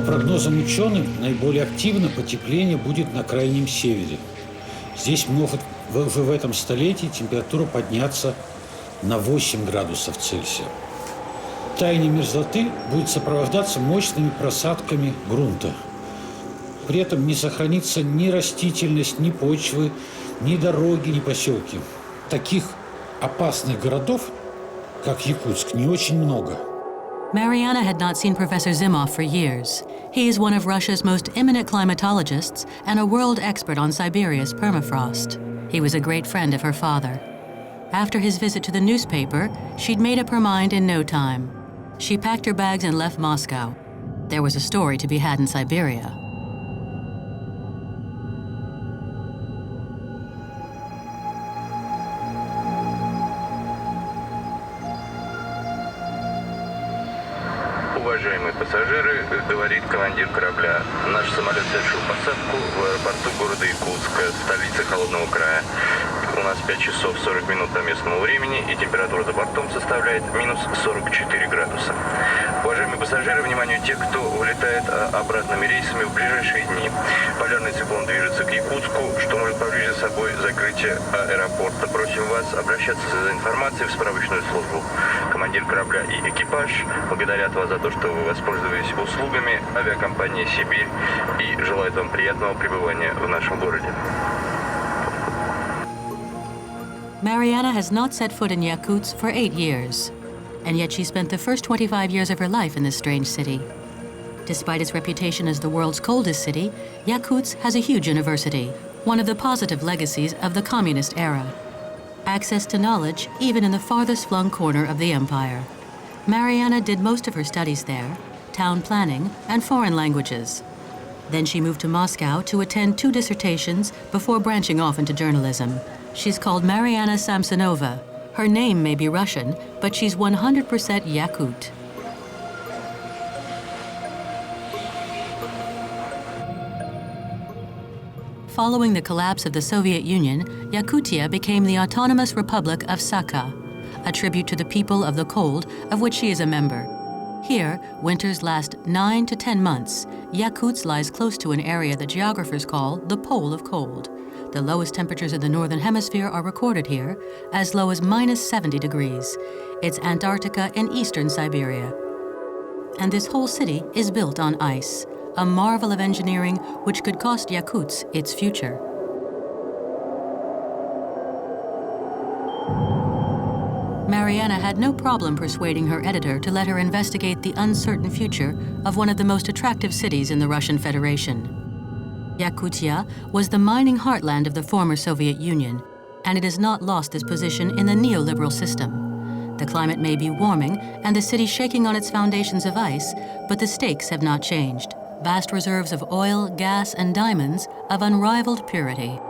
прогнозам ученых, наиболее активно потепление будет на крайнем севере. Здесь может в этом столетии температура подняться на 8 градусов Цельсия. Таяние мерзлоты будет сопровождаться мощными просадками грунта. При этом не сохранится ни растительность, ни почвы, ни дороги, ни поселки. Таких опасных городов, как Якутск, не очень много. Mariana had not seen Professor Zimov for years. He is one of Russia's most eminent climatologists and a world expert on Siberia's permafrost. He was a great friend of her father. After his visit to the newspaper, she'd made up her mind in no time. She packed her bags and left Moscow. There was a story to be had in Siberia. Уважаемые пассажиры, говорит командир корабля. Наш самолет совершил посадку в аэропорту города Якутска, столицы Холодного края. У нас 5 часов 40 минут по местному времени, и температура за бортом составляет минус 44 градуса. Уважаемые пассажиры, вниманию тех, кто вылетает обратными рейсами в ближайшие дни. Полярный циклон движется к Якутску, что может повлечь за собой закрытие аэропорта. Просим вас обращаться за информацией в справочную службу. Командир корабля и экипаж благодарят вас за то, что вы воспользовались услугами авиакомпании «Сибирь» и желают вам приятного пребывания в нашем городе. Mariana has not set foot in Yakutsk for 8 years, and yet she spent the first 25 years of her life in this strange city. Despite its reputation as the world's coldest city, Yakutsk has a huge university, one of the positive legacies of the communist era. Access to knowledge even in the farthest flung corner of the empire. Mariana did most of her studies there, town planning and foreign languages. Then she moved to Moscow to attend 2 dissertations before branching off into journalism. She's called Mariana Samsonova. Her name may be Russian, but she's 100% Yakut. Following the collapse of the Soviet Union, Yakutia became the Autonomous Republic of Sakha, a tribute to the people of the cold, of which she is a member. Here, winters last 9 to 10 months. Yakutsk lies close to an area that geographers call the Pole of Cold. The lowest temperatures in the Northern Hemisphere are recorded here, as low as minus 70 degrees. It's Antarctica in eastern Siberia. And this whole city is built on ice, a marvel of engineering which could cost Yakutsk its future. Mariana had no problem persuading her editor to let her investigate the uncertain future of one of the most attractive cities in the Russian Federation. Yakutia was the mining heartland of the former Soviet Union, and it has not lost its position in the neoliberal system. The climate may be warming and the city shaking on its foundations of ice, but the stakes have not changed. Vast reserves of oil, gas, and diamonds of unrivaled purity.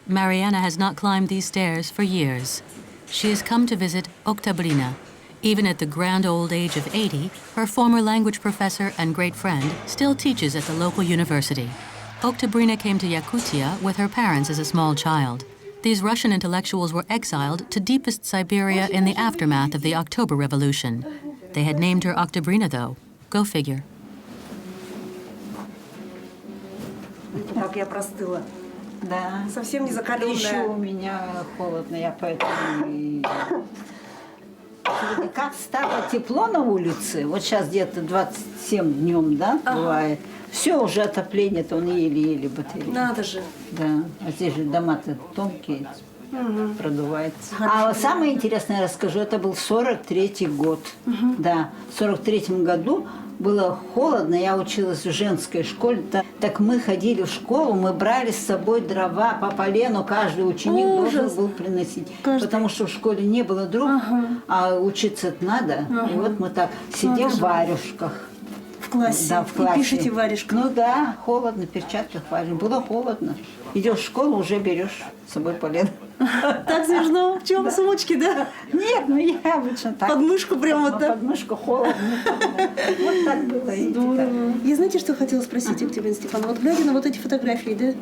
Mariana has not climbed these stairs for years. She has come to visit Oktyabrina. Even at the grand old age of 80, her former language professor and great friend still teaches at the local university. Oktyabrina came to Yakutia with her parents as a small child. These Russian intellectuals were exiled to deepest Siberia in the aftermath of the October Revolution. They had named her Oktobrina, though. Go figure. Как я простыла. Да. Совсем не Еще закаленная. у меня холодно, я поэтому и... Как стало тепло на улице, вот сейчас где-то 27 днем, да, бывает, все, уже отопление-то он еле-еле батарея. Надо же. Да, а здесь же дома-то тонкие, продувается. А самое интересное я расскажу, это был 43-й год. Да, в 43-м году было холодно, я училась в женской школе, так мы ходили в школу, мы брали с собой дрова по полену, каждый ученик должен был приносить, потому что в школе не было дров, а учиться надо. И вот мы так сидим в варежках. В классе. Да, в классе. И пишете варежкой. Ну да, холодно, в перчатках варим. Было холодно. Идешь в школу, уже берешь с собой полено. Так смешно. В чем сумочки, да? Нет, ну я обычно так. Под мышку прям вот так. Под мышку холодно. Вот так было. Здорово. Я знаете, что хотела спросить, Екатерина Степановна? Вот глядя на вот эти фотографии, да?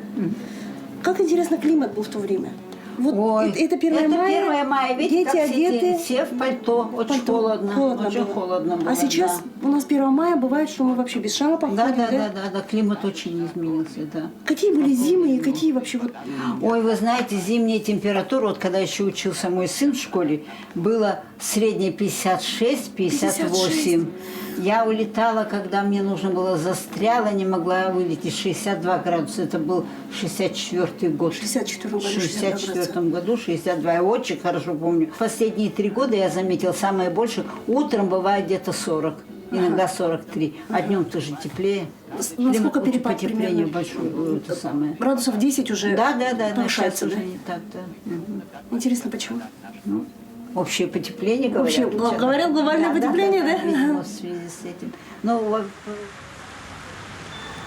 Как интересно климат был в то время. Вот Ой, это 1 мая. Это 1 мая, видите, дети как одеты. все в пальто. Очень Пальто. холодно. Очень было. холодно было. А сейчас у нас 1 мая бывает, что мы вообще без шапок Да, ходим, да, климат очень изменился, да. Какие были зимы и какие вообще вот... Ой, вы знаете, зимняя температура, вот когда еще учился мой сын в школе, было среднее 56-58. 56. Я улетала, когда мне нужно было, застряла, не могла вылететь, 62 градуса. Это был 64-й год. В 64 году В 64 году 62. Я очень хорошо помню. Последние 3 года я заметила, самое больше, утром бывает где-то 40. Иногда 43. А днем тоже теплее. Насколько Климат, перепад потепление примерно? большое, это самое. Градусов 10 уже Да, сейчас повышается, да? уже не так, да. Интересно, почему? Общее потепление, говорят. Общее, говорят, глобальное потепление, да? Видимо, в связи с этим. Ну, вот,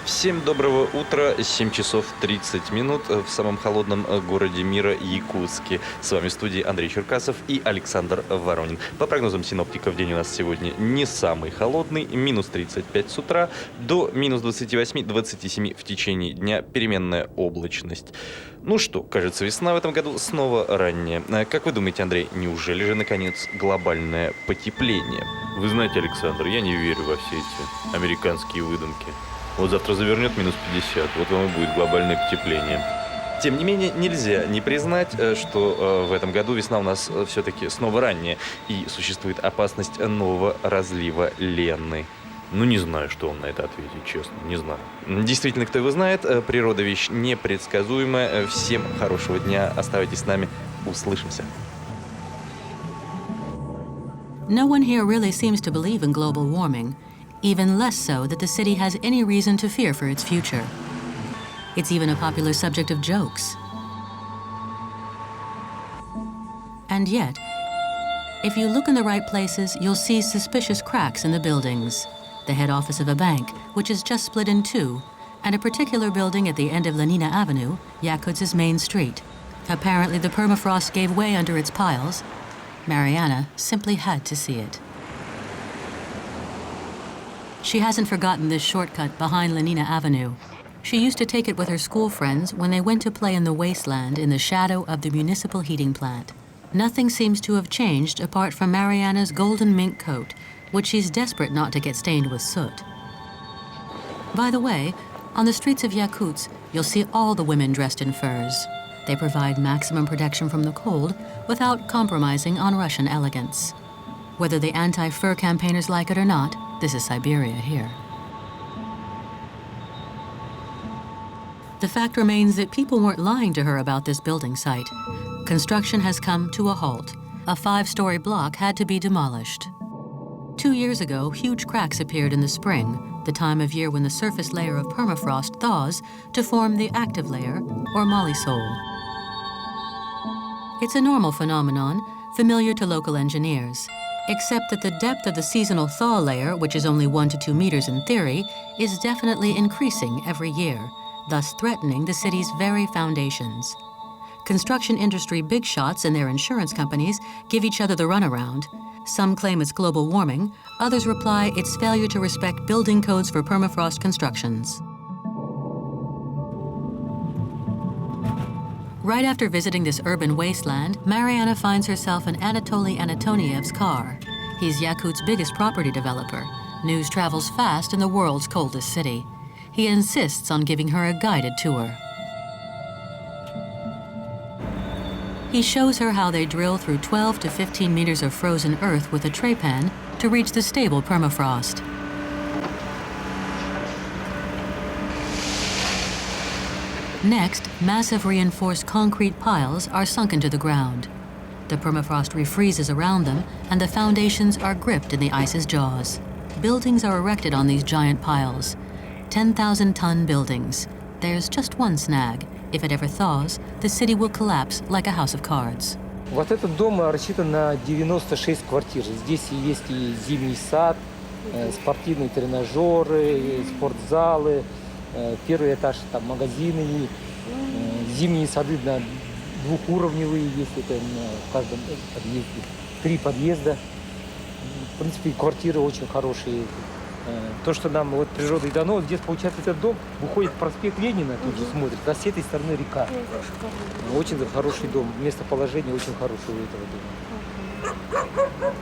Всем доброго утра, 7 часов 30 минут в самом холодном городе мира Якутске. С вами в студии Андрей Черкасов и Александр Воронин. По прогнозам синоптиков, день у нас сегодня не самый холодный, минус 35 с утра, до минус 28-27 в течение дня, переменная облачность. Ну что, кажется, весна в этом году снова ранняя. Как вы думаете, Андрей, неужели же, наконец, глобальное потепление? Вы знаете, Александр, я не верю во все эти американские выдумки. Вот завтра завернет минус 50, вот вам и будет глобальное потепление. Тем не менее, нельзя не признать, что в этом году весна у нас все-таки снова ранняя, и существует опасность нового разлива Ленны. Ну, не знаю, что вам на это ответить, честно, не знаю. Действительно, кто его знает, природа вещь непредсказуемая. Всем хорошего дня, оставайтесь с нами, услышимся. No one here really seems to believe in global warming, even less so that the city has any reason to fear for its future. It's even a popular subject of jokes. And yet, if you look in the right places, you'll see suspicious cracks in the buildings. The head office of a bank, which is just split in two, and a particular building at the end of Lenina Avenue, Yakutsk's main street. Apparently, the permafrost gave way under its piles. Mariana simply had to see it. She hasn't forgotten this shortcut behind Lenina Avenue. She used to take it with her school friends when they went to play in the wasteland in the shadow of the municipal heating plant. Nothing seems to have changed apart from Mariana's golden mink coat, which she's desperate not to get stained with soot. By the way, on the streets of Yakutsk, you'll see all the women dressed in furs. They provide maximum protection from the cold without compromising on Russian elegance. Whether the anti-fur campaigners like it or not, this is Siberia here. The fact remains that people weren't lying to her about this building site. Construction has come to a halt. A 5-story block had to be demolished. 2 years ago, huge cracks appeared in the spring, the time of year when the surface layer of permafrost thaws to form the active layer, or mollisol. It's a normal phenomenon, familiar to local engineers, except that the depth of the seasonal thaw layer, which is only 1 to 2 meters in theory, is definitely increasing every year, thus threatening the city's very foundations. Construction industry big shots and their insurance companies give each other the runaround. Some claim it's global warming, others reply it's failure to respect building codes for permafrost constructions. Right after visiting this urban wasteland, Mariana finds herself in Anatoly Anatoniev's car. He's Yakut's biggest property developer. News travels fast in the world's coldest city. He insists on giving her a guided tour. He shows her how they drill through 12 to 15 meters of frozen earth with a tray pan to reach the stable permafrost. Next, massive reinforced concrete piles are sunk into the ground. The permafrost refreezes around them, and the foundations are gripped in the ice's jaws. Buildings are erected on these giant piles. 10,000-ton buildings. There's just one snag. If it ever thaws, the city will collapse like a house of cards. Вот этот дом рассчитан на 96 квартир. Здесь есть и зимний сад, спортивные тренажеры, спортзалы. Первый этаж там магазины, зимние сады двухуровневые есть, это в каждом подъезде. 3 подъезда. В принципе, квартиры очень хорошие. То, что нам вот природой дано, вот здесь, получается, этот дом выходит в проспект Ленина, тут же смотрит, а с этой стороны река. Очень хороший дом, местоположение очень хорошее у этого дома.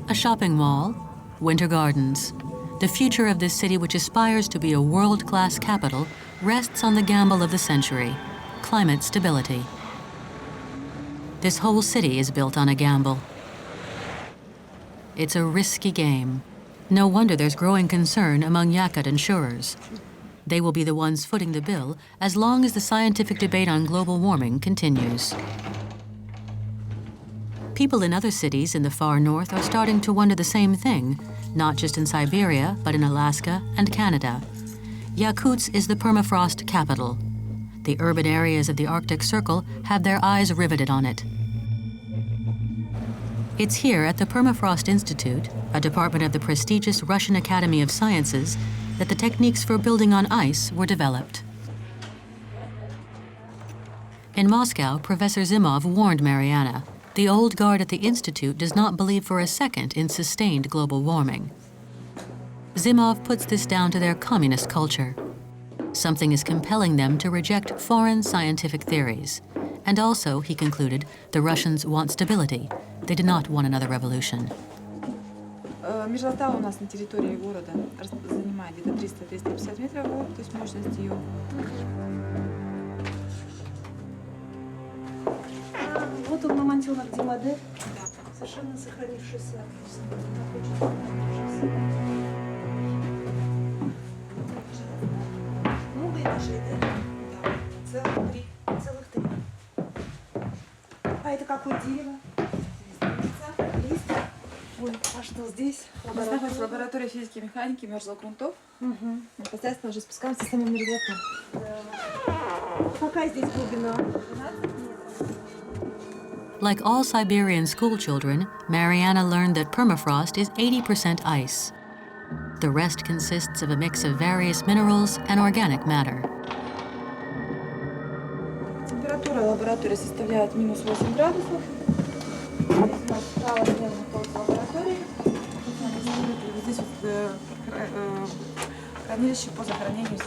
A shopping mall, Winter Gardens. The future of this city, which aspires to be a world-class capital, rests on the gamble of the century, climate stability. This whole city is built on a gamble. It's a risky game. No wonder there's growing concern among Yakut insurers. They will be the ones footing the bill as long as the scientific debate on global warming continues. People in other cities in the far north are starting to wonder the same thing, not just in Siberia, but in Alaska and Canada. Yakutsk is the permafrost capital. The urban areas of the Arctic Circle have their eyes riveted on it. It's here at the Permafrost Institute, a department of the prestigious Russian Academy of Sciences, that the techniques for building on ice were developed. In Moscow, Professor Zimov warned Mariana. The old guard at the Institute does not believe for a second in sustained global warming. Zimov puts this down to their communist culture. Something is compelling them to reject foreign scientific theories. And also, he concluded, the Russians want stability. They do not want another revolution. Мерзлота у нас на территории города занимает где-то 300-350 метров в год, то есть мощность ее. Вот он намонтирован где модель. Совершенно сохранившийся. Много этажей, да? Целых 3. Целых 3. А это какое дерево? Листья. Ой, а что здесь? Здесь находится лаборатория физики и механики мерзлогрунтов. Непосредственно уже спускаемся с самим мерзлотом. Какая здесь глубина? Like all Siberian school children, Mariana learned that permafrost is 80% ice. The rest consists of a mix of various minerals and organic matter. Температура лаборатории составляет минус 8 градусов. Здесь у нас справа слева находится лаборатория. Здесь вот хранилище по захоронению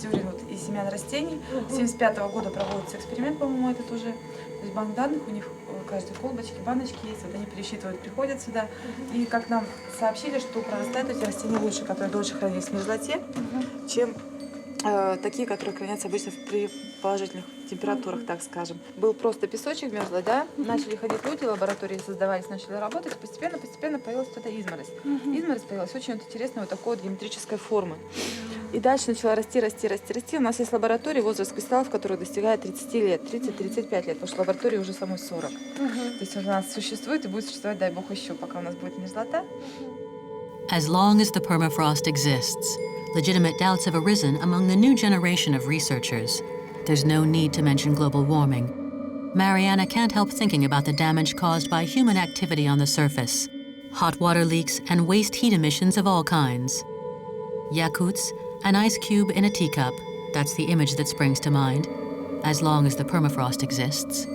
зерен и семян растений. С 1975 года проводится эксперимент, по-моему, это тоже. То есть банк данных, у них в каждой колбочке, баночки есть, вот они пересчитывают, приходят сюда. И как нам сообщили, что прорастают эти растения лучше, которые дольше хранились в мерзлоте, чем такие, которые хранятся обычно при положительных температурах, так скажем. Был просто песочек мерзлый, да? Начали ходить люди, лаборатории создавались, начали работать, и постепенно появилась вот эта изморозь. Изморозь появилась очень вот интересной вот такой вот геометрической формы. И дальше начала расти. У нас есть лаборатория, возраст кристаллов, который достигает 30 лет, 30-35 лет, потому что лаборатория уже самой 40. То есть у нас существует и будет существовать, дай бог, еще, пока у нас будет мерзлота. As long as the permafrost exists, legitimate doubts have arisen among the new generation of researchers. There's no need to mention global warming. Mariana can't help thinking about the damage caused by human activity on the surface. Hot water leaks and waste heat emissions of all kinds. Yakutsk, an ice cube in a teacup. That's the image that springs to mind. As long as the permafrost exists.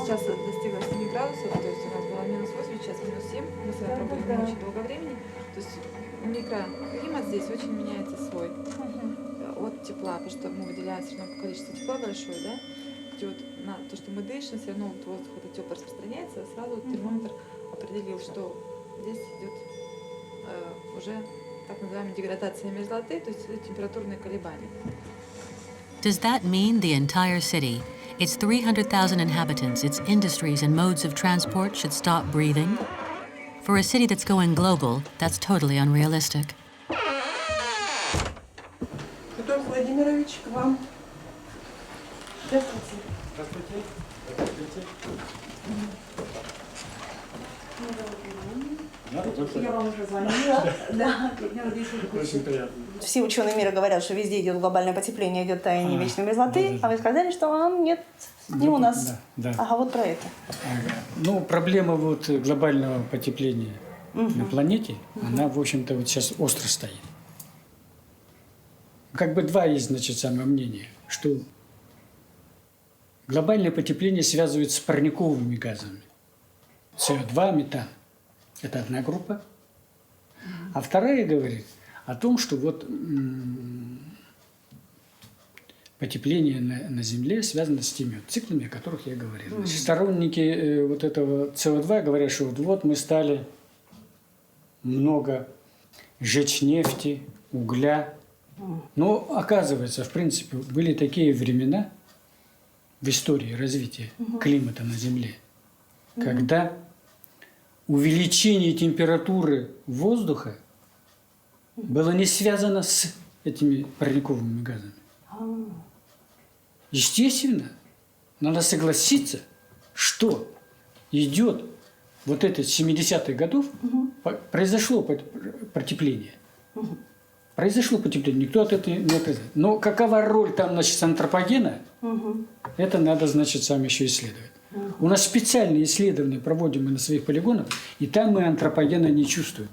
Сейчас достигла 7 градусов, то есть у нас было минус 8, сейчас минус 7. Мы с вами пробыли не очень долго времени. То есть микроклимат здесь очень меняется свой от тепла, потому что мы выделяем все равно количество тепла большое, да, где вот на то, что мы дышим, все равно вот воздух это тепло распространяется, сразу термометр определил, что здесь идет уже так называемая деградация мерзлоты, то есть температурные колебания. Does that mean the entire city, its 300,000 inhabitants, its industries and modes of transport should stop breathing? For a city that's going global, that's totally unrealistic. Петр Владимирович, к вам. Здравствуйте. Я вам уже звонила. Да, Очень приятно. все ученые мира говорят, что везде идет глобальное потепление, идет таяние вечной мерзлоты, а вы сказали, что нет, не у нас. Да. Ага, вот про это. Ну, проблема вот глобального потепления на планете, она, в общем-то, вот сейчас остро стоит. Как бы два есть, значит, самое мнение, что глобальное потепление связывается с парниковыми газами. СО2, метан. Это одна группа. А вторая говорит о том, что вот потепление на Земле связано с теми вот циклами, о которых я говорил. Значит, сторонники вот этого СО2 говорят, что вот мы стали много жечь нефти, угля. Но оказывается, в принципе, были такие времена в истории развития климата на Земле, когда увеличение температуры воздуха было не связано с этими парниковыми газами. Естественно, надо согласиться, что идет вот это с 70-х годов, произошло потепление. Произошло потепление, никто от этого не отказывает. Но какова роль там, значит, антропогена, это надо, значит, сам еще исследовать. У нас специальные исследования проводим мы на своих полигонах, и там мы антропогена не чувствуем.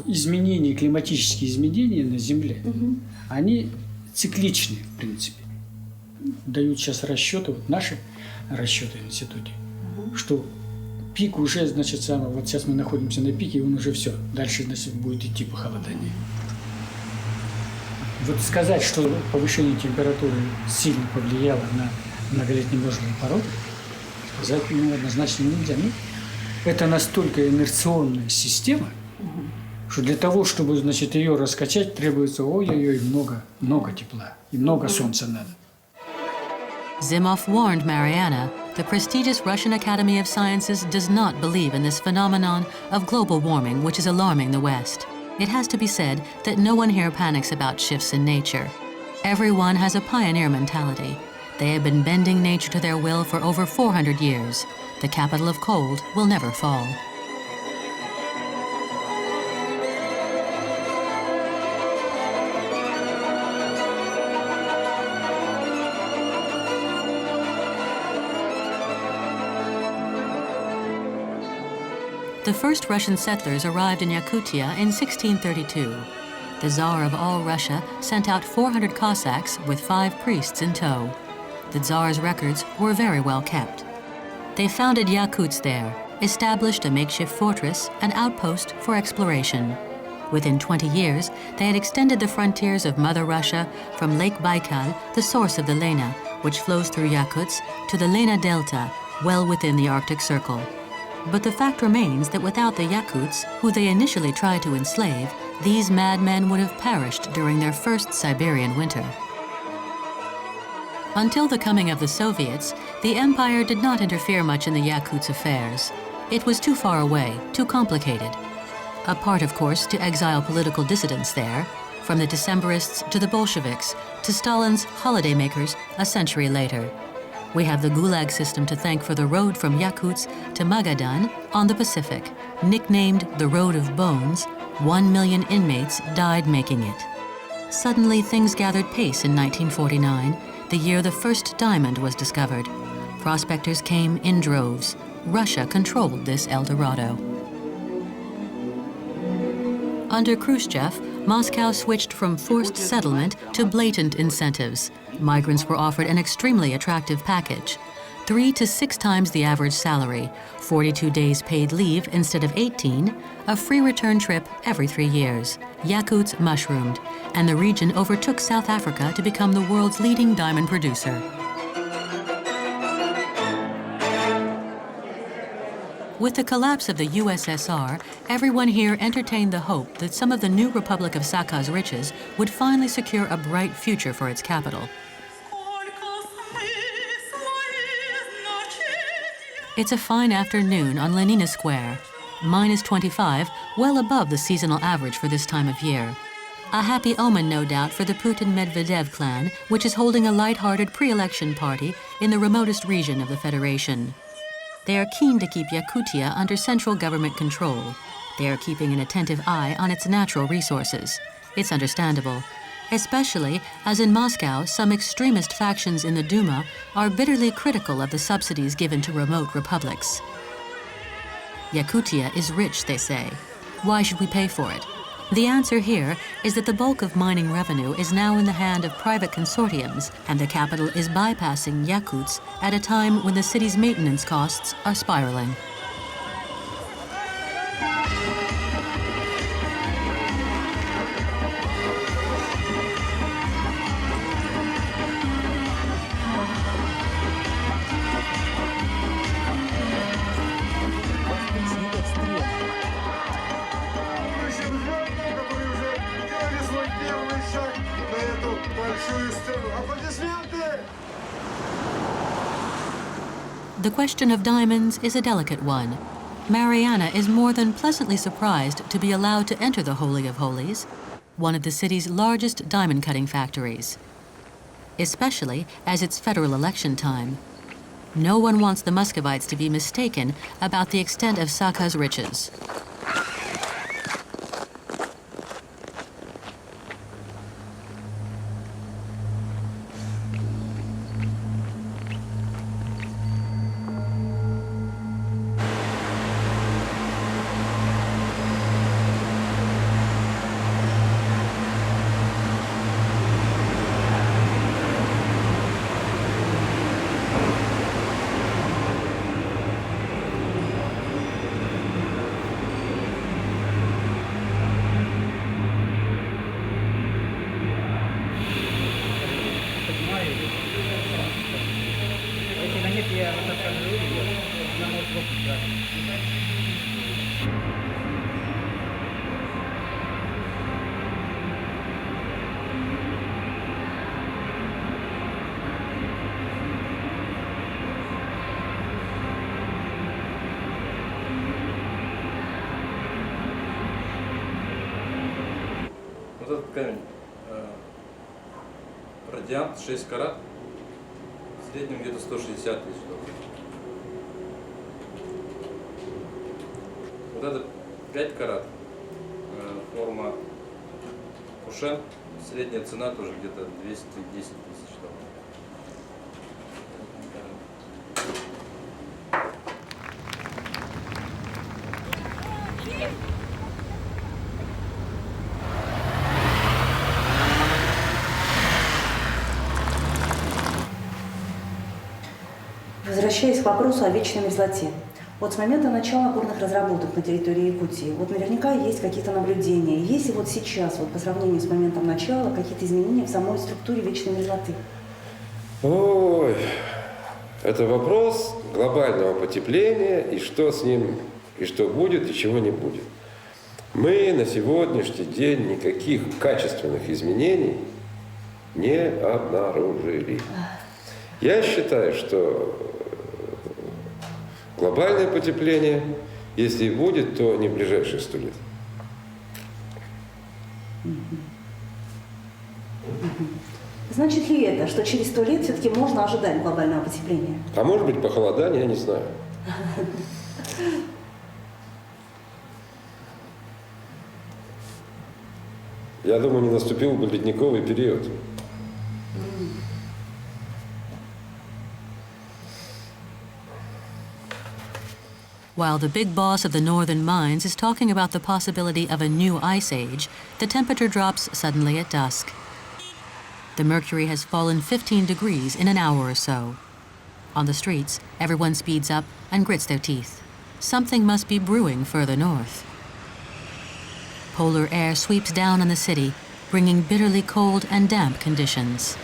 Изменения, климатические изменения на Земле, они цикличны, в принципе. Дают сейчас расчеты, вот наши расчеты в институте, что пик уже, значит, самое, вот сейчас мы находимся на пике, и он уже все, дальше, значит, будет идти похолодание. Вот сказать, что повышение температуры сильно повлияло на многолетние мерзлые породы, сказать однозначно нельзя. Ну, это настолько инерционная система, что для того, чтобы, значит, ее раскачать, требуется ой-ой-ой, много тепла и много солнца надо. Zimov warned Mariana the prestigious Russian Academy of Sciences does not believe in this phenomenon of global warming, which is alarming the West. It has to be said that no one here panics about shifts in nature. Everyone has a pioneer mentality. They have been bending nature to their will for over 400 years. The capital of cold will never fall. The first Russian settlers arrived in Yakutia in 1632. The Tsar of all Russia sent out 400 Cossacks with 5 priests in tow. The Tsar's records were very well kept. They founded Yakuts there, established a makeshift fortress, an outpost for exploration. Within 20 years, they had extended the frontiers of Mother Russia from Lake Baikal, the source of the Lena, which flows through Yakuts, to the Lena Delta, well within the Arctic Circle. But the fact remains that without the Yakuts, who they initially tried to enslave, these madmen would have perished during their first Siberian winter. Until the coming of the Soviets, the empire did not interfere much in the Yakuts' affairs. It was too far away, too complicated. A part, of course, to exile political dissidents there, from the Decembrists to the Bolsheviks, to Stalin's holidaymakers a century later. We have the Gulag system to thank for the road from Yakuts to Magadan on the Pacific. Nicknamed the Road of Bones, 1 million inmates died making it. Suddenly, things gathered pace in 1949, the year the first diamond was discovered. Prospectors came in droves. Russia controlled this El Dorado. Under Khrushchev, Moscow switched from forced settlement to blatant incentives. Migrants were offered an extremely attractive package. 3 to 6 times the average salary, 42 days paid leave instead of 18, a free return trip every 3 years. Yakuts mushroomed, and the region overtook South Africa to become the world's leading diamond producer. With the collapse of the USSR, everyone here entertained the hope that some of the new Republic of Sakha's riches would finally secure a bright future for its capital. It's a fine afternoon on Lenina Square. Minus 25, well above the seasonal average for this time of year. A happy omen, no doubt, for the Putin-Medvedev clan, which is holding a light-hearted pre-election party in the remotest region of the Federation. They are keen to keep Yakutia under central government control. They are keeping an attentive eye on its natural resources. It's understandable, especially as in Moscow, some extremist factions in the Duma are bitterly critical of the subsidies given to remote republics. Yakutia is rich, they say. Why should we pay for it? The answer here is that the bulk of mining revenue is now in the hand of private consortiums, and the capital is bypassing Yakuts at a time when the city's maintenance costs are spiraling. The question of diamonds is a delicate one. Mariana is more than pleasantly surprised to be allowed to enter the Holy of Holies, one of the city's largest diamond cutting factories, especially as it's federal election time. No one wants the Muscovites to be mistaken about the extent of Sakha's riches. Вот этот камень, радиант 6 карат, в среднем где-то 160 тысяч долларов. Вот это 5 карат, форма Кушен, средняя цена тоже где-то 210 тысяч долларов. Возвращаясь к вопросу о вечной мерзлоте. Вот с момента начала горных разработок на территории Якутии, вот наверняка есть какие-то наблюдения. Есть ли вот сейчас, вот по сравнению с моментом начала, какие-то изменения в самой структуре вечной мерзлоты? Ой, это вопрос глобального потепления и что с ним, и что будет, и чего не будет. Мы на сегодняшний день никаких качественных изменений не обнаружили. Я считаю, что глобальное потепление, если и будет, то не в ближайшие 100 лет. Значит ли это, что через 100 лет все-таки можно ожидать глобального потепления? А может быть, похолодание, я не знаю. Я думаю, не наступил бы ледниковый период. While the big boss of the northern mines is talking about the possibility of a new ice age, the temperature drops suddenly at dusk. The mercury has fallen 15 degrees in an hour or so. On the streets, everyone speeds up and grits their teeth. Something must be brewing further north. Polar air sweeps down on the city, bringing bitterly cold and damp conditions.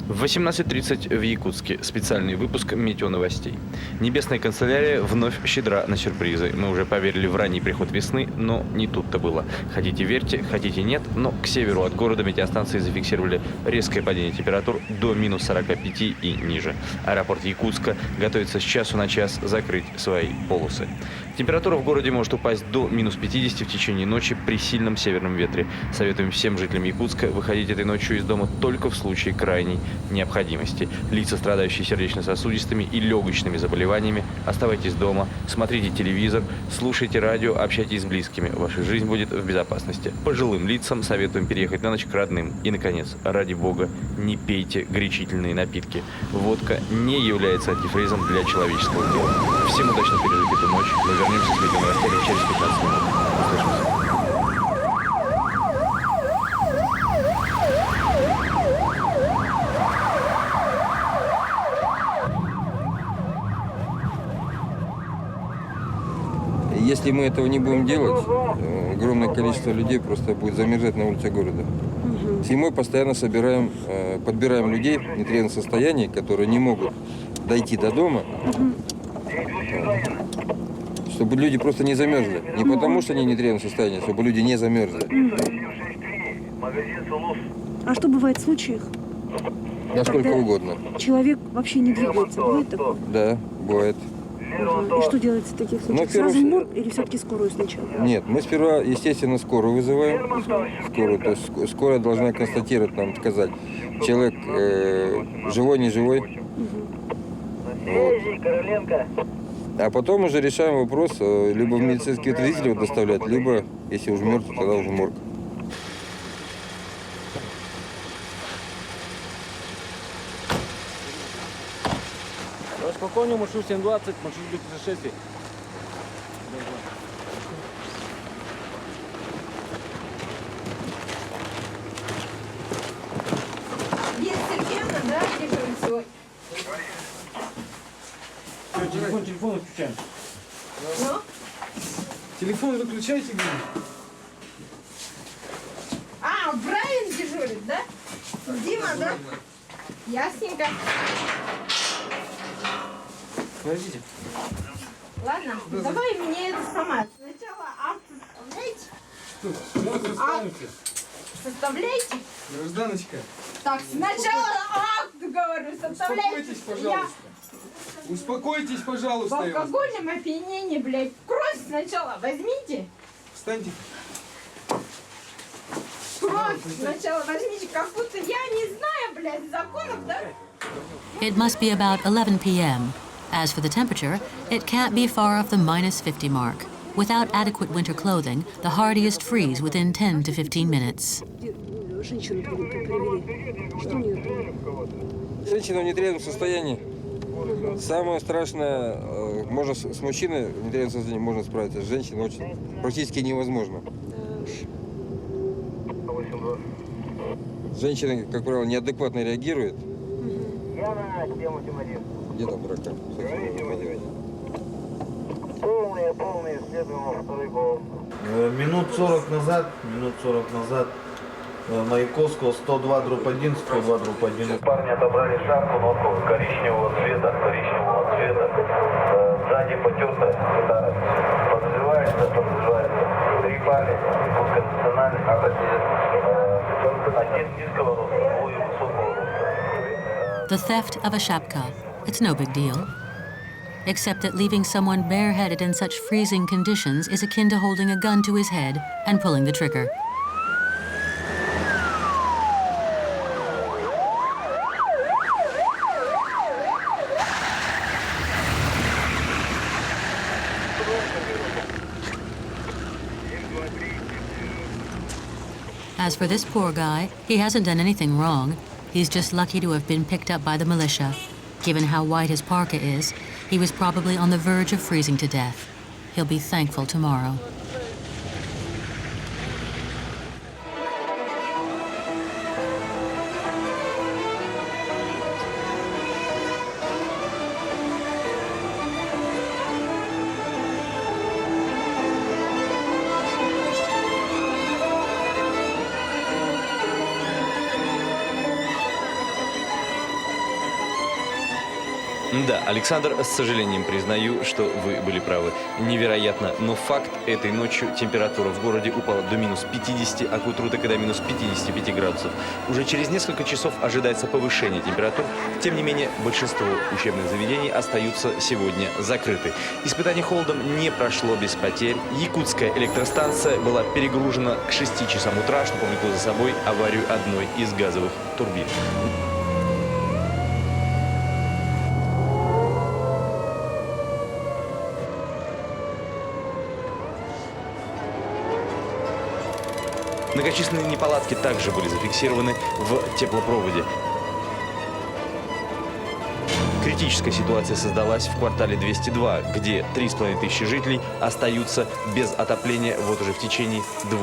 В 18:30 в Якутске. Специальный выпуск метеоновостей. Небесная канцелярия вновь щедра на сюрпризы. Мы уже поверили в ранний приход весны, но не тут-то было. Хотите верьте, хотите нет, но к северу от города метеостанции зафиксировали резкое падение температур до минус 45 и ниже. Аэропорт Якутска готовится с часу на час закрыть свои полосы. Температура в городе может упасть до минус 50 в течение ночи при сильном северном ветре. Советуем всем жителям Якутска выходить этой ночью из дома только в случае крайней необходимости. Лица, страдающие сердечно-сосудистыми и легочными заболеваниями, оставайтесь дома, смотрите телевизор, слушайте радио, общайтесь с близкими. Ваша жизнь будет в безопасности. Пожилым лицам советуем переехать на ночь к родным. И, наконец, ради бога, не пейте горячительные напитки. Водка не является антифризом для человеческого тела. Всем удачно пережить эту ночь. Мы вернемся с видеоновостями через 15 минут. Услышимся. Если мы этого не будем делать, огромное количество людей просто будет замерзать на улице города. Зимой постоянно подбираем людей в нетрезвом состоянии, которые не могут дойти до дома, чтобы люди просто не замерзли. Не потому, что они в нетрезвом состоянии, чтобы люди не замерзли. А что бывает в случаях? Насколько угодно. Человек вообще не двигается. Бывает такое? Да, бывает. И что делается в таких случаях? Сразу в морг или все-таки скорую сначала? Нет, мы сперва, естественно, скорую вызываем. Скорую, то есть скорая должна констатировать, нам сказать, человек живой, не живой. Вот. А потом уже решаем вопрос, либо в медицинский отразитель его доставлять, либо, если уже мертв, тогда уже в морг. Спокойно, маршрут 720, маршрут без происшествий. Есть Сергеевна, да? Дежурит сегодня. Все, телефон выключаем. Ну? Телефон выключайте, говорю. А, Брайан дежурит, да? Дима, да? Ясненько. Подождите. Ладно, давай мне это сама. Сначала акт составляйте. Акт составляйте. Гражданочка. Так, сначала акт, говорю, составляйте. Успокойтесь, пожалуйста. Успокойтесь, пожалуйста. В алкогольном опьянении, блядь, кровь сначала возьмите. Встаньте. Кровь сначала возьмите, как будто я не знаю, блядь, законов, да? It must be about 11 p.m. As for the temperature, it can't be far off the minus 50 mark. Without adequate winter clothing, the hardiest freeze within 10 to 15 minutes. Женщину привели. Что у нее? Женщина в нетрезвом состоянии. Самое страшное, можно с мужчиной в нетрезвом состоянии можно справиться, с женщиной очень практически невозможно. Женщина, как правило, неадекватно реагирует. Я на тему Тимофея. Где там брака? Полные, следуем во второй гол. Минут 40 назад Маяковского 102/1, 102/1. Парни отобрали шапку, нотку коричневого цвета. Сзади потертая гитара. Подозревается. Трипали, конституциональный, один низкого роста, двое высокого роста. The theft of a shapka. It's no big deal. Except that leaving someone bareheaded in such freezing conditions is akin to holding a gun to his head and pulling the trigger. As for this poor guy, he hasn't done anything wrong. He's just lucky to have been picked up by the militia. Given how white his parka is, he was probably on the verge of freezing to death. He'll be thankful tomorrow. Да, Александр, с сожалением признаю, что вы были правы. Невероятно, но факт: этой ночью температура в городе упала до минус 50, а к утру так и до минус 55 градусов. Уже через несколько часов ожидается повышение температур. Тем не менее, большинство учебных заведений остаются сегодня закрыты. Испытание холодом не прошло без потерь. Якутская электростанция была перегружена к 6 часам утра, что повлекло за собой аварию одной из газовых турбин. Многочисленные неполадки также были зафиксированы в теплопроводе. Критическая ситуация создалась в квартале 202, где 3500 жителей остаются без отопления вот уже в течение 2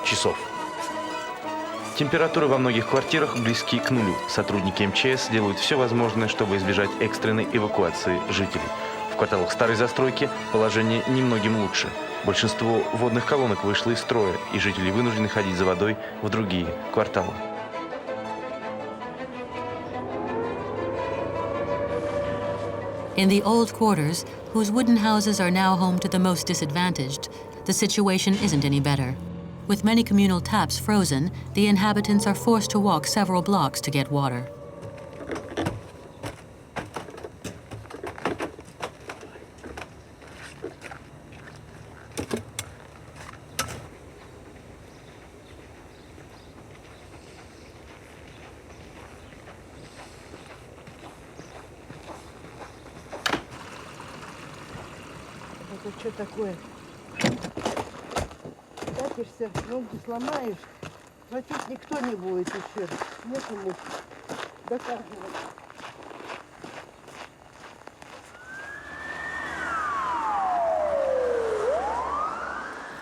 часов. Температуры во многих квартирах близки к нулю. Сотрудники МЧС делают все возможное, чтобы избежать экстренной эвакуации жителей. В кварталах старой застройки положение немногим лучше. Большинство водных колонок вышло из строя, и жители вынуждены ходить за водой в другие кварталы. In the old quarters, whose wooden houses are now home to the most disadvantaged, the situation isn't any better. With many communal taps frozen, the inhabitants are forced to walk several blocks to get water. Это что такое? Катишься, ноги сломаешь, платить никто не будет еще. Некому доказывать.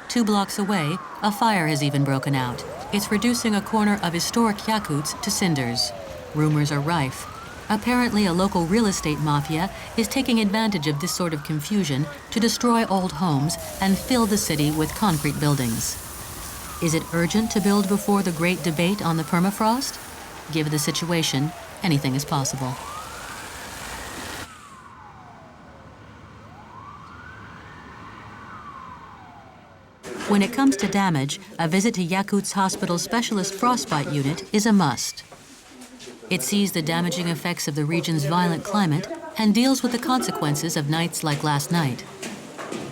2 blocks away, a fire has even broken out. It's reducing a corner of historic Yakuts to cinders. Rumors are rife. Apparently, a local real estate mafia is taking advantage of this sort of confusion to destroy old homes and fill the city with concrete buildings. Is it urgent to build before the great debate on the permafrost? Given the situation, anything is possible. When it comes to damage, a visit to Yakutsk Hospital's specialist frostbite unit is a must. It sees the damaging effects of the region's violent climate and deals with the consequences of nights like last night.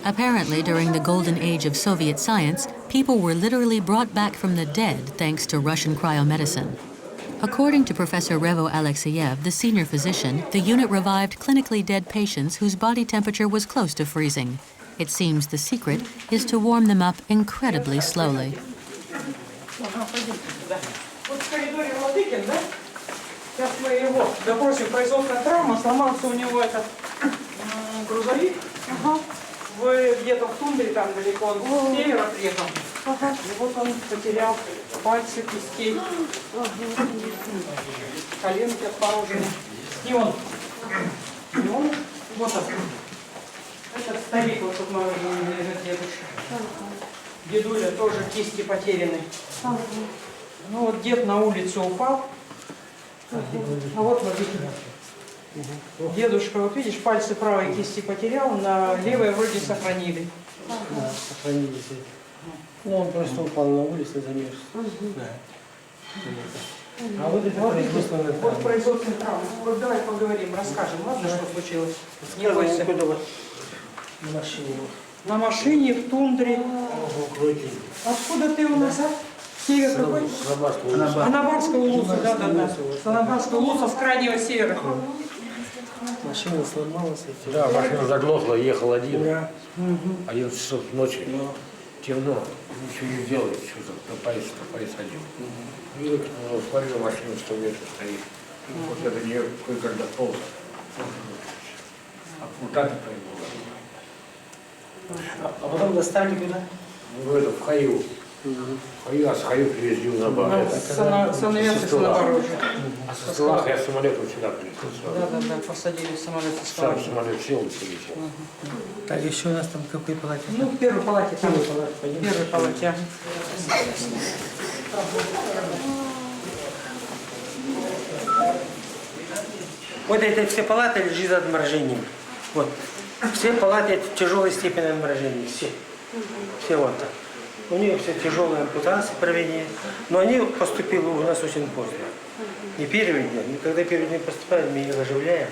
Apparently, during the golden age of Soviet science, people were literally brought back from the dead thanks to Russian cryomedicine. According to Professor Revo Alexeyev, the senior physician, the unit revived clinically dead patients whose body temperature was close to freezing. It seems the secret is to warm them up incredibly slowly. Сейчас мы его допросим, производственная травма, сломался у него этот грузовик. Где-то в тундре, там далеко, он с севера приехал. И вот он потерял пальцы, кистей, коленки отпорожены. И он, вот он. Этот старик, вот тут мороженый лежит, дедушка. Дедуля тоже кисти потеряны. Ну вот дед на улицу упал. А вот смотрите. Дедушка, вот видишь, пальцы правой кисти потерял, на левой вроде сохранили. Сохранились. Ну, он просто упал на улице, замерз. А вот это производственная травма. Вот производственная травма. Вот давай поговорим, расскажем, ладно, что случилось? Не бойся. На машине. На машине, в тундре. Откуда ты у нас, а? Север какой? Анабарского улуса, да. Анабарского улуса с крайнего севера. Машина сломалась. Да, машина заглохла, ехал один. 11 часов ночи. Темно, ничего не сделаешь, что-то на поезд один. И смотрю, машина 100 метров стоит. Вот это не кое-когда полз. Вот так это было. А потом доставили куда? В Хаю. А с Хаю привезли на бар. Санавиация Сноборожья. А со Стволах я самолетом сюда прилетел. Да, посадили в самолет. Сам самолет сел и полетел. Так, еще у нас там в какой палате? Ну, в первой палате. Там. В первой палате. Вот эти все палаты лежат за отморожением. Вот. Все палаты в тяжелой степени отморожения. Все. Все вот так. У них все тяжелые ампутации проведены. Но они поступили у нас очень поздно. Не первый день. Когда первый день поступают, мы их оживляем.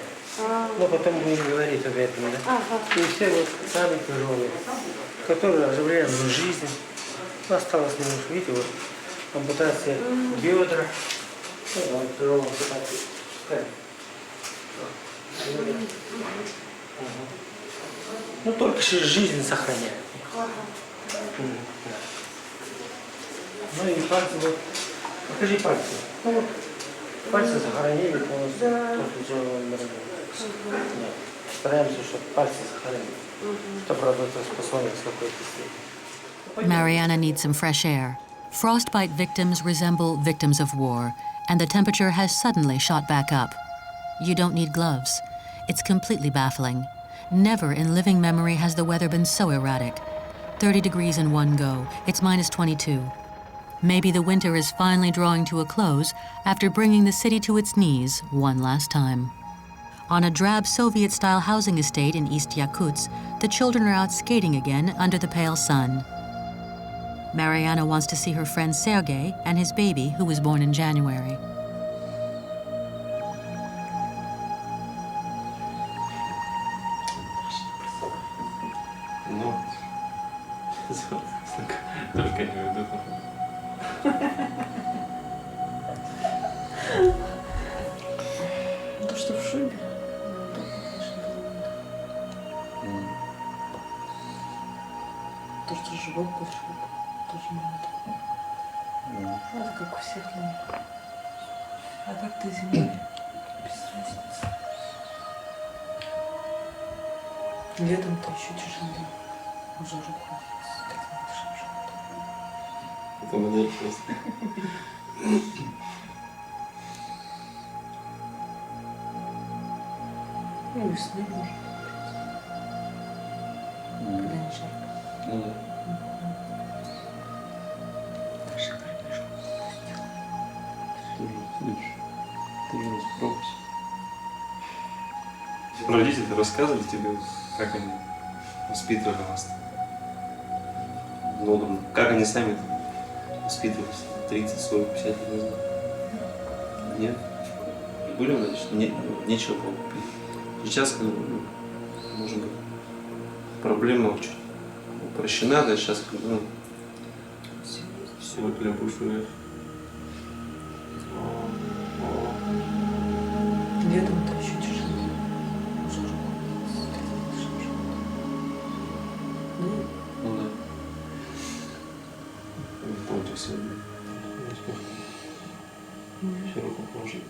Но потом будем говорить об этом. Да? И все вот самые тяжелые, которые оживляем в жизни. Осталось немножко, видите, вот ампутация бедра. Вот, тяжелая ампутация. Ну, только жизнь сохраняет. Ну и пальцы, вот, покажи пальцы. Ну, вот, пальцы сохранили полностью. Стараемся, чтобы пальцы сохранили. Чтобы работоспособность какой-то степени. Mariana needs some fresh air. Frostbite victims resemble victims of war, and the temperature has suddenly shot back up. You don't need gloves. It's completely baffling. Never in living memory has the weather been so erratic. 30 degrees in one go. It's minus 22. Maybe the winter is finally drawing to a close after bringing the city to its knees one last time. On a drab Soviet-style housing estate in East Yakutsk, the children are out skating again under the pale sun. Mariana wants to see her friend Sergei and his baby, who was born in January. Ну, только не уйду. То, что в шубе. То, что живот под шубой. Тоже надо. Вот как у всех людей. А так ты зимой без разницы. Летом-то еще тяжелее. Уже руку с таким большим животом. Это модель просто. Ну, весной можно. Когда не жарко. Ну да. Даже горбежок. Ты же пропуск. Родители рассказывали тебе, как они воспитывали вас? Ну, как они сами воспитывались 30, 40, 50 лет назад? Нет? Были значит, нечего было купить. Сейчас, как бы, может быть, проблема чуть упрощена, да, сейчас, как бы, ну, все для буфера. Летом-то еще тяжелее. Уже руку с таким большим животом. Ну да. Не помню сегодня. Все руку положили.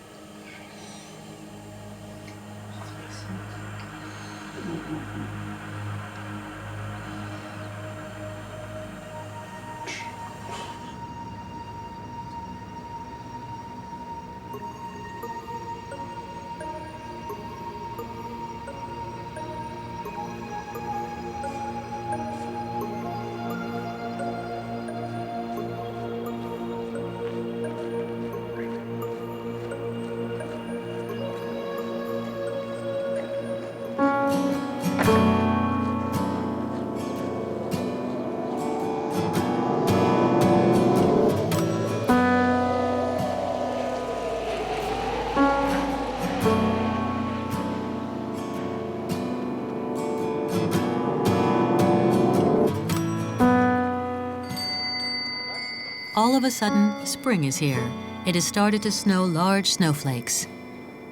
All of a sudden, spring is here. It has started to snow large snowflakes.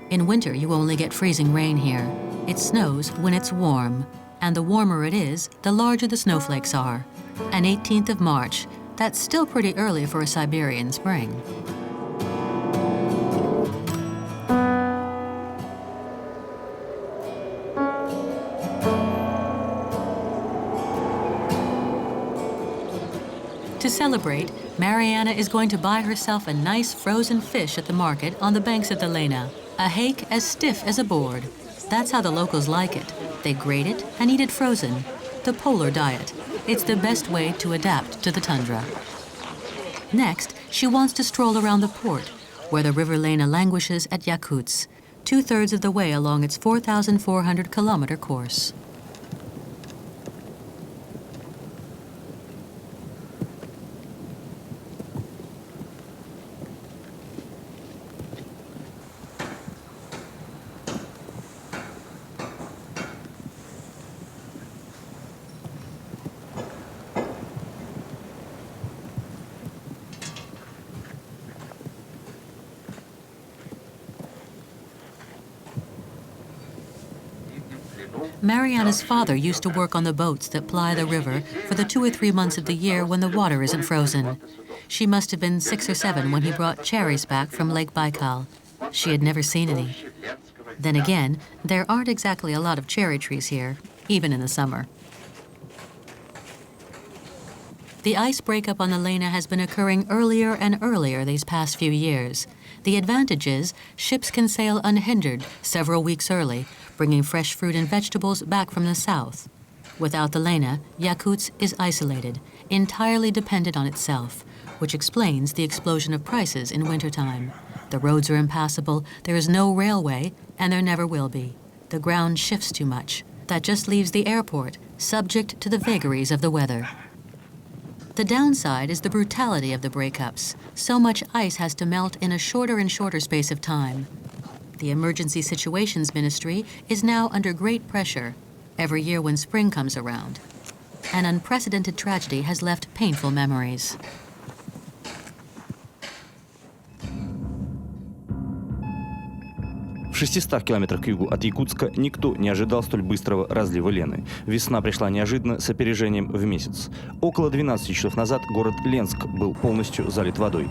In winter, you only get freezing rain here. It snows when it's warm, and the warmer it is, the larger the snowflakes are. An 18th of March, that's still pretty early for a Siberian spring. To celebrate, Mariana is going to buy herself a nice frozen fish at the market on the banks of the Lena. A hake as stiff as a board. That's how the locals like it. They grate it and eat it frozen. The polar diet. It's the best way to adapt to the tundra. Next, she wants to stroll around the port, where the river Lena languishes at Yakutsk. 2/3 of the way along its 4,400-kilometer course. Mariana's father used to work on the boats that ply the river for the 2 or 3 months of the year when the water isn't frozen. She must have been 6 or 7 when he brought cherries back from Lake Baikal. She had never seen any. Then again, there aren't exactly a lot of cherry trees here, even in the summer. The ice breakup on the Lena has been occurring earlier and earlier these past few years. The advantage is ships can sail unhindered several weeks early, bringing fresh fruit and vegetables back from the south. Without the Lena, Yakutsk is isolated, entirely dependent on itself, which explains the explosion of prices in wintertime. The roads are impassable, there is no railway, and there never will be. The ground shifts too much. That just leaves the airport, subject to the vagaries of the weather. The downside is the brutality of the breakups. So much ice has to melt in a shorter and shorter space of time. The Emergency Situations Ministry is now under great pressure every year when spring comes around. An unprecedented tragedy has left painful memories. В 600 километрах к югу от Якутска никто не ожидал столь быстрого разлива Лены. Весна пришла неожиданно с опережением в месяц. Около 12 часов назад город Ленск был полностью залит водой.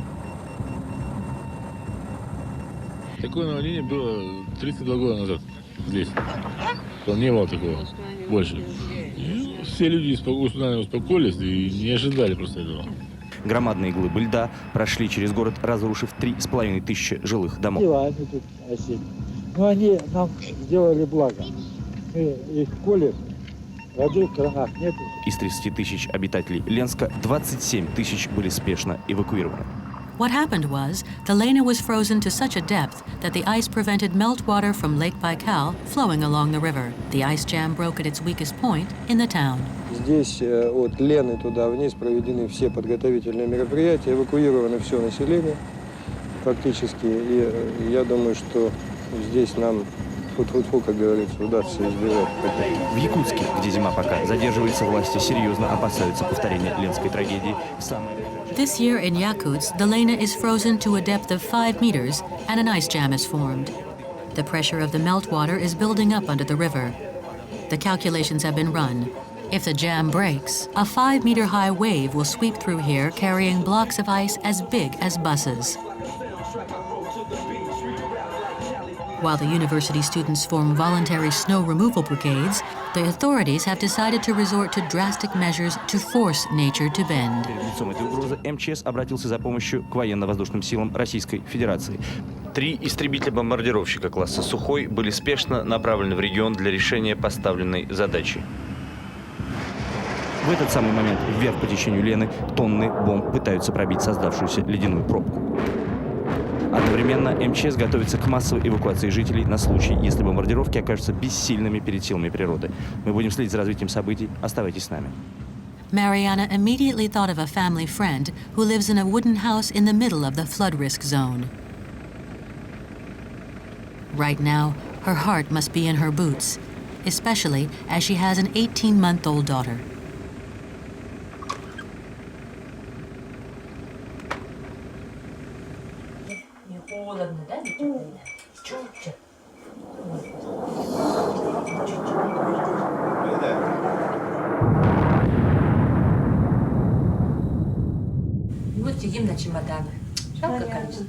Такое наводнение было 32 года назад здесь. Не было такого больше. И все люди успокоились и не ожидали просто этого. Громадные глыбы льда прошли через город, разрушив 3500 жилых домов. Но они нам сделали благо. Мы их колем, воды в кранах нет. Из 30 тысяч обитателей Ленска 27 тысяч были спешно эвакуированы. What happened was, the Lena was frozen to such a depth that the ice prevented meltwater from Lake Baikal flowing along the river. The ice jam broke at its weakest point in the town. Здесь от Лены туда вниз проведены все подготовительные мероприятия, эвакуировано все население фактически. И я думаю, что здесь нам, фу-фу-фу, как говорится, удастся избежать. В Якутске, где зима пока задерживается, власти серьезно опасаются повторения ленской трагедии. This year in Yakutsk, the Lena is frozen to a depth of 5 meters and an ice jam is formed. The pressure of the meltwater is building up under the river. The calculations have been run. If the jam breaks, a 5-meter-high wave will sweep through here carrying blocks of ice as big as buses. While the university students form voluntary snow removal brigades, the authorities have decided to resort to drastic measures to force nature to bend. Перед лицом этой угрозы МЧС обратился за помощью к военно-воздушным силам Российской Федерации. 3 истребителя-бомбардировщика класса «Сухой» были спешно направлены в регион для решения поставленной задачи. В этот самый момент вверх по течению Лены тонны бомб пытаются пробить создавшуюся ледяную пробку. Одновременно МЧС готовится к массовой эвакуации жителей на случай, если бомбардировки окажутся бессильными перед силами природы. Мы будем следить за развитием событий. Оставайтесь с нами. Mariana immediately thought of a family friend who lives in a wooden house in the middle of the flood risk zone. Right now, her heart must be in her boots, especially as she has an 18-month-old daughter. Холодно, да? Чуть-чуть. Вот сидим на чемоданах. Жалко, конечно.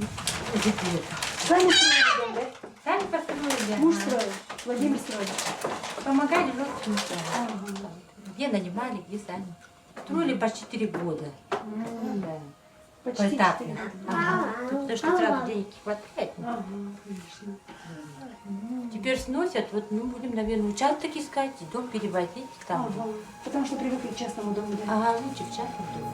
Сами строили, да? Сами построили. Муж строил, Владимир строил. Помогали, но не строили. Где нанимали, где сами. Строили почти 4 года. Да. Поэтапно. Потому что сразу денег не хватает. Теперь сносят, вот мы будем, наверное, участок искать, дом перевозить там. Потому что привыкли к частному дому, да? Ага, лучше в частном доме.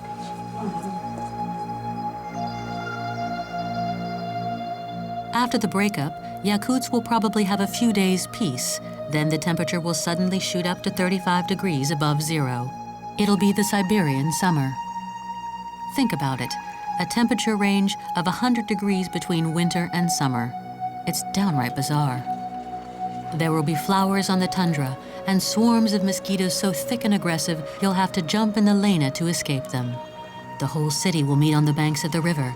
After the breakup, Yakuts will probably have a few days' peace. Then the temperature will suddenly shoot up to 35 degrees above zero. It'll be the Siberian summer. Think about it, a temperature range of 100 degrees between winter and summer. It's downright bizarre. There will be flowers on the tundra and swarms of mosquitoes so thick and aggressive you'll have to jump in the Lena to escape them. The whole city will meet on the banks of the river.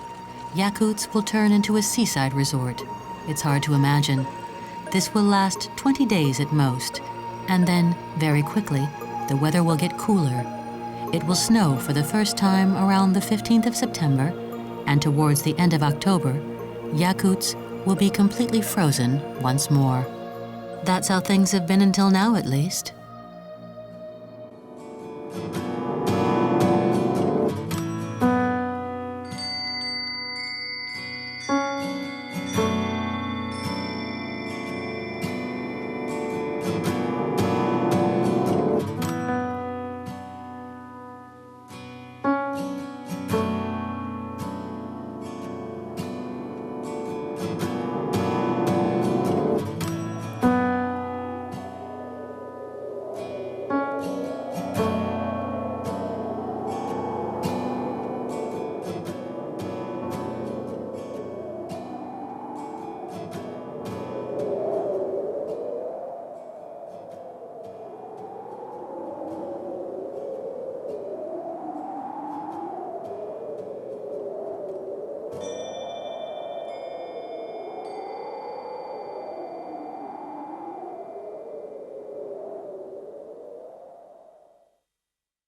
Yakutsk will turn into a seaside resort. It's hard to imagine. This will last 20 days at most, and then, very quickly, the weather will get cooler. It will snow for the first time around the 15th of September, and towards the end of October, Yakutsk will be completely frozen once more. That's how things have been until now, at least.